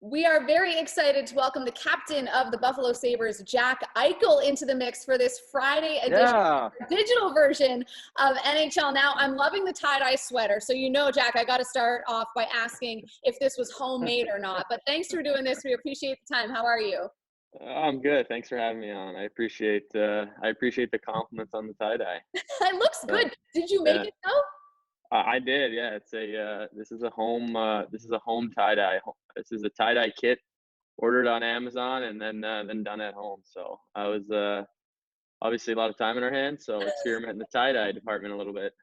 We are very excited to welcome the captain of the Buffalo Sabres, Jack Eichel, into the mix for this Friday edition, digital version of NHL Now. I'm loving the tie-dye sweater. So Jack, I got to start off by asking if this was homemade or not. But thanks for doing this. We appreciate the time. How are you? I'm good. Thanks for having me on. I appreciate the compliments on the tie-dye. It looks good. Did you make it though? I did, yeah. It's this is a home tie-dye. This is a tie-dye kit ordered on Amazon and then done at home. So I was obviously a lot of time in our hands, so experiment in the tie-dye department a little bit.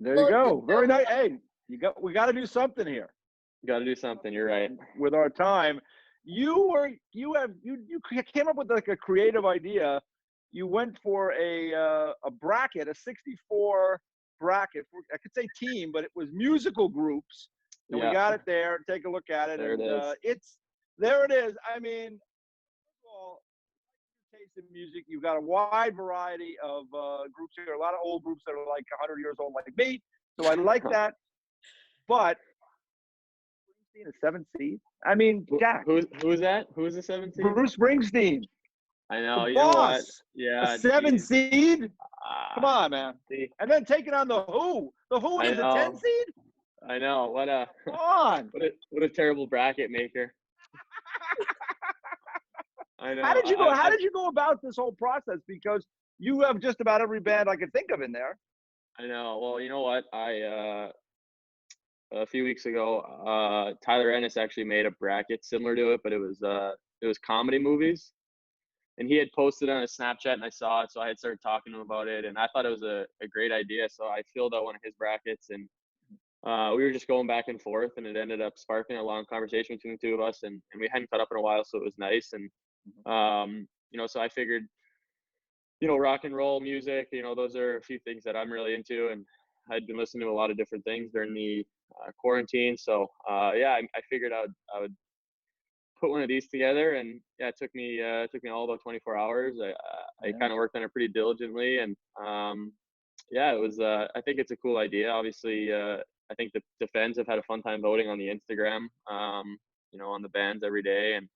There you go. Very nice. Hey, we got to do something here. Got to do something. You're right. With our time, you came up with like a creative idea. You went for a bracket, a 64 bracket. I could say team, but it was musical groups. And we got it there. Take a look at it. There it is. There it is. I mean, first of all, taste in music. You've got a wide variety of groups here. A lot of old groups that are like 100 years old, like me. So I like that. But Springsteen, a 7th seed. I mean, Jack. Who's that? Who's the 7th seed? Bruce Springsteen. I know. You know what? Yeah. A 7 seed. Come on, man. See. And then taking on the Who. The Who is a 10 seed. I know. Come on. What a terrible bracket maker. I know. How did you go about this whole process? Because you have just about every band I could think of in there. I know. Well, you know what? A few weeks ago, Tyler Ennis actually made a bracket similar to it, but it was comedy movies. And he had posted on his Snapchat, and I saw it, so I had started talking to him about it, and I thought it was a great idea. So I filled out one of his brackets, and we were just going back and forth, and it ended up sparking a long conversation between the two of us, and we hadn't caught up in a while, so it was nice. And so I figured, rock and roll music, those are a few things that I'm really into, and I'd been listening to a lot of different things during the quarantine. So I figured I would put one of these together, and it took me all about 24 hours. I kind of worked on it pretty diligently, and it was I think it's a cool idea. Obviously, I think the fans have had a fun time voting on the Instagram, on the bands every day, and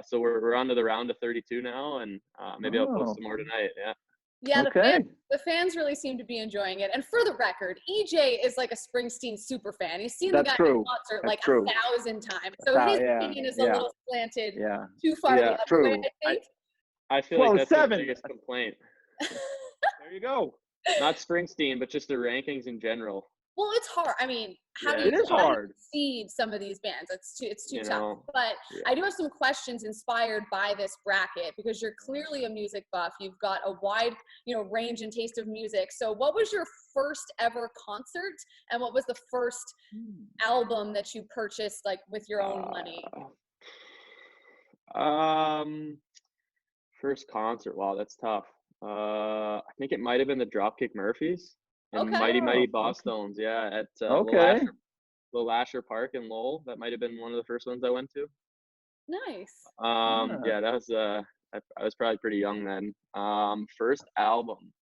so we're on to the round of 32 now, and maybe I'll post some more tonight. Yeah, the fans really seem to be enjoying it. And for the record, EJ is like a Springsteen super fan. He's seen the guy in concert like 1,000 times. So his opinion is a little slanted too far the other way, I think. I feel like that's the biggest complaint. There you go. Not Springsteen, but just the rankings in general. Well, it's hard. I mean, how do you seed some of these bands? It's too tough. But I do have some questions inspired by this bracket, because you're clearly a music buff. You've got a wide, range and taste of music. So what was your first ever concert, and what was the first album that you purchased, like, with your own money? First concert. Wow, that's tough. I think it might have been the Dropkick Murphys. And Mighty Boss Stones, at Little Asher Park in Lowell. That might have been one of the first ones I went to. Nice. That was I was probably pretty young then. First album,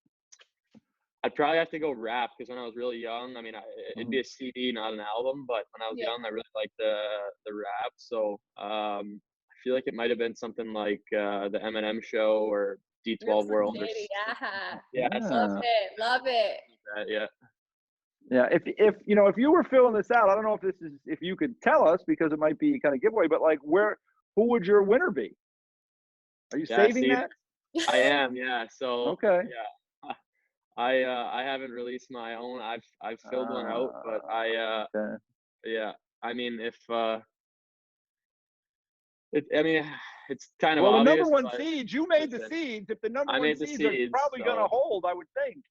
I'd probably have to go rap, because when I was really young, I mean, it'd be a CD, not an album. But when I was young, I really liked the rap. So I feel like it might have been something like the Eminem Show or D12 World. Love it. Yeah. If you were filling this out, I don't know if you could tell us, because it might be kind of giveaway, but like, who would your winner be? Are you saving that? I am. Yeah. So yeah. I haven't released my own. I've filled one out, but I mean, it's kind of obvious. The number one seeds, you made the seeds. If the number one seeds are probably going to hold, I would think.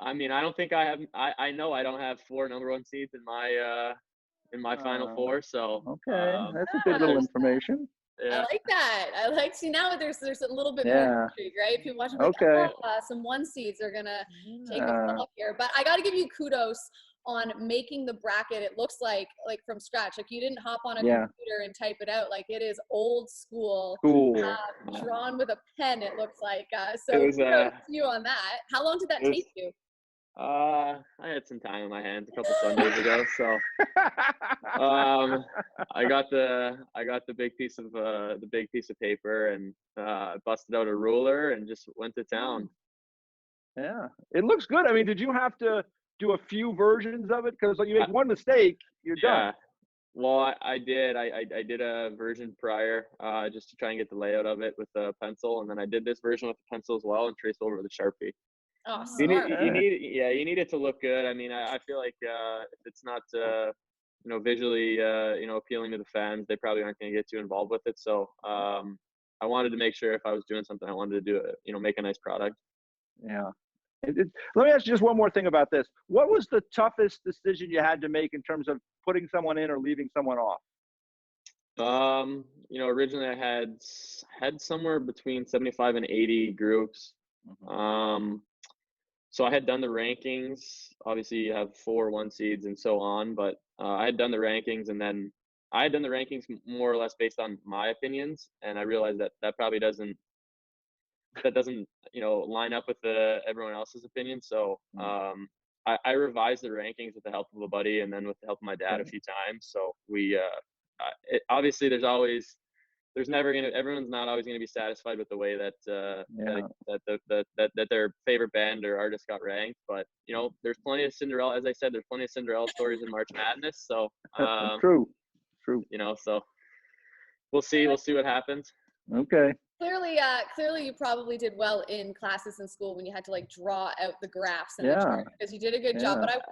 I mean, I don't think I have. I know I don't have 4 number one seeds in my final 4. So that's a good little information. Yeah. I like that. See, now there's a little bit more intrigue, right? People watching, some 1 seeds are gonna take a fall here. But I got to give you kudos on making the bracket. It looks like from scratch. Like, you didn't hop on a computer and type it out. Like, it is old school. Drawn with a pen, it looks like. So kudos to you on that. How long did that take you? I had some time in my hands a couple Sundays ago, so I got the big piece of paper and busted out a ruler and just went to town. Yeah, it looks good. I mean, did you have to do a few versions of it? Because like, you make one mistake, you're done. Well, I did. I did a version prior, just to try and get the layout of it with a pencil, and then I did this version with the pencil as well and traced over with a Sharpie. Oh, you need it to look good. I mean, I feel like if it's not visually appealing to the fans, they probably aren't going to get too involved with it. So I wanted to make sure if I was doing something, I wanted to do it, make a nice product. Yeah. Let me ask you just one more thing about this. What was the toughest decision you had to make in terms of putting someone in or leaving someone off? Originally I had somewhere between 75 and 80 groups. So I had done the rankings. Obviously you have 4 1 seeds and so on, but I had done the rankings, and then I had done the rankings more or less based on my opinions, and I realized that probably doesn't line up with everyone else's opinion. So I revised the rankings with the help of a buddy, and then with the help of my dad a few times. So we obviously everyone's not always gonna be satisfied with the way that their favorite band or artist got ranked. But there's plenty of Cinderella, as I said, there's plenty of Cinderella stories in March Madness. So true. So we'll see what happens. Okay. Clearly you probably did well in classes in school when you had to like draw out the graphs and the chart, because you did a good job. But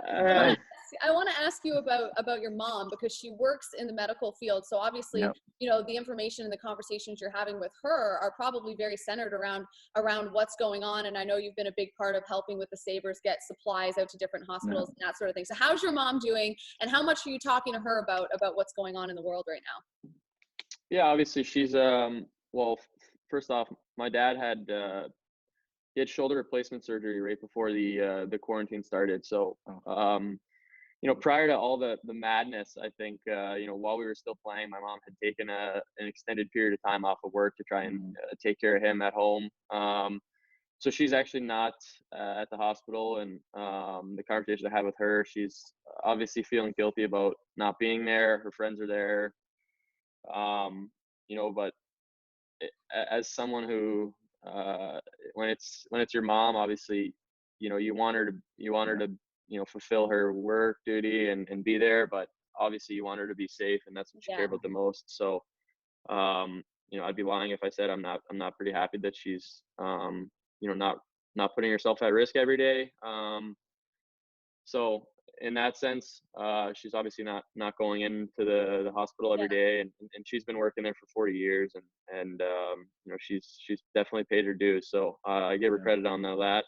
I want to ask you about your mom, because she works in the medical field. So obviously, the information and the conversations you're having with her are probably very centered around what's going on. And I know you've been a big part of helping with the Sabres get supplies out to different hospitals and that sort of thing. So how's your mom doing, and how much are you talking to her about what's going on in the world right now? Yeah, obviously she's well, first off, my dad had shoulder replacement surgery right before the quarantine started. So prior to all the madness, I think while we were still playing, my mom had taken an extended period of time off of work to try and take care of him at home. So she's actually not at the hospital, and the conversation I had with her, she's obviously feeling guilty about not being there. Her friends are there, but as someone who when it's your mom, obviously you want her to fulfill her work duty and be there, but obviously you want her to be safe, and that's what she cared about the most. So I'd be lying if I said I'm not pretty happy that she's not putting herself at risk every day. So in that sense, she's obviously not going into the hospital every day, and she's been working there for 40 years, and she's definitely paid her dues. So I give her credit on that.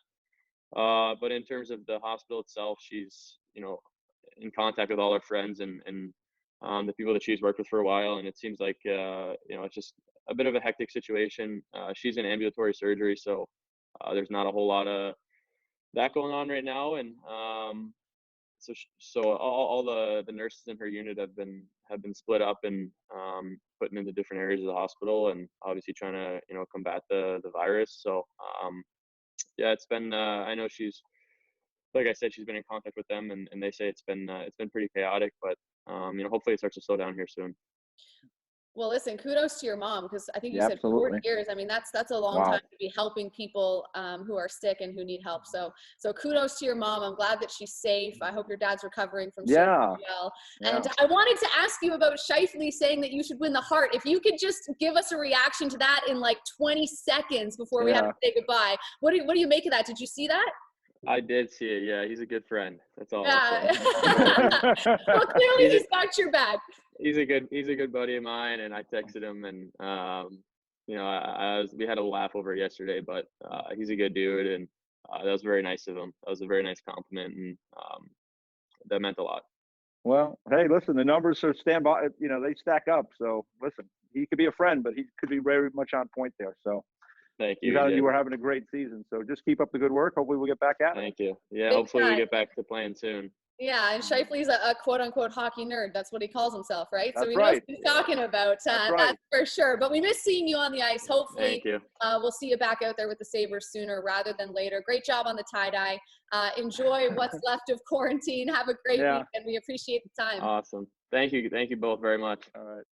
But in terms of the hospital itself, she's in contact with all her friends and the people that she's worked with for a while, and it seems like it's just a bit of a hectic situation. She's in ambulatory surgery, so there's not a whole lot of that going on right now, and so all the nurses in her unit have been split up and put into different areas of the hospital, and obviously trying to combat the virus. So it's been I know she's, like I said, she's been in contact with them, and they say it's been pretty chaotic, but hopefully it starts to slow down here soon. Well, listen, kudos to your mom, because I think you said 40 years. I mean, that's a long time to be helping people who are sick and who need help. So kudos to your mom. I'm glad that she's safe. I hope your dad's recovering from surgery well. And I wanted to ask you about Scheifele saying that you should win the Hart. If you could just give us a reaction to that in like 20 seconds before we have to say goodbye. What do you make of that? Did you see that? I did see it. Yeah, he's a good friend. That's all. Yeah. Well, clearly he's got your back. He's a good buddy of mine, and I texted him, and we had a laugh over it yesterday. But he's a good dude, and that was very nice of him. That was a very nice compliment, and that meant a lot. Well, hey, listen, the numbers are they stack up. So listen, he could be a friend, but he could be very much on point there. So. Thank you. You were having a great season, so just keep up the good work. Hopefully we'll get back at it. Thank you. Yeah, hopefully we get back to playing soon. Yeah, and Scheifele's a quote-unquote hockey nerd. That's what he calls himself, right? That's so he right. knows what he's talking about. That's for sure. But we miss seeing you on the ice. Hopefully, we'll see you back out there with the Sabres sooner rather than later. Great job on the tie-dye. Enjoy what's left of quarantine. Have a great week, and we appreciate the time. Awesome. Thank you. Thank you both very much. All right.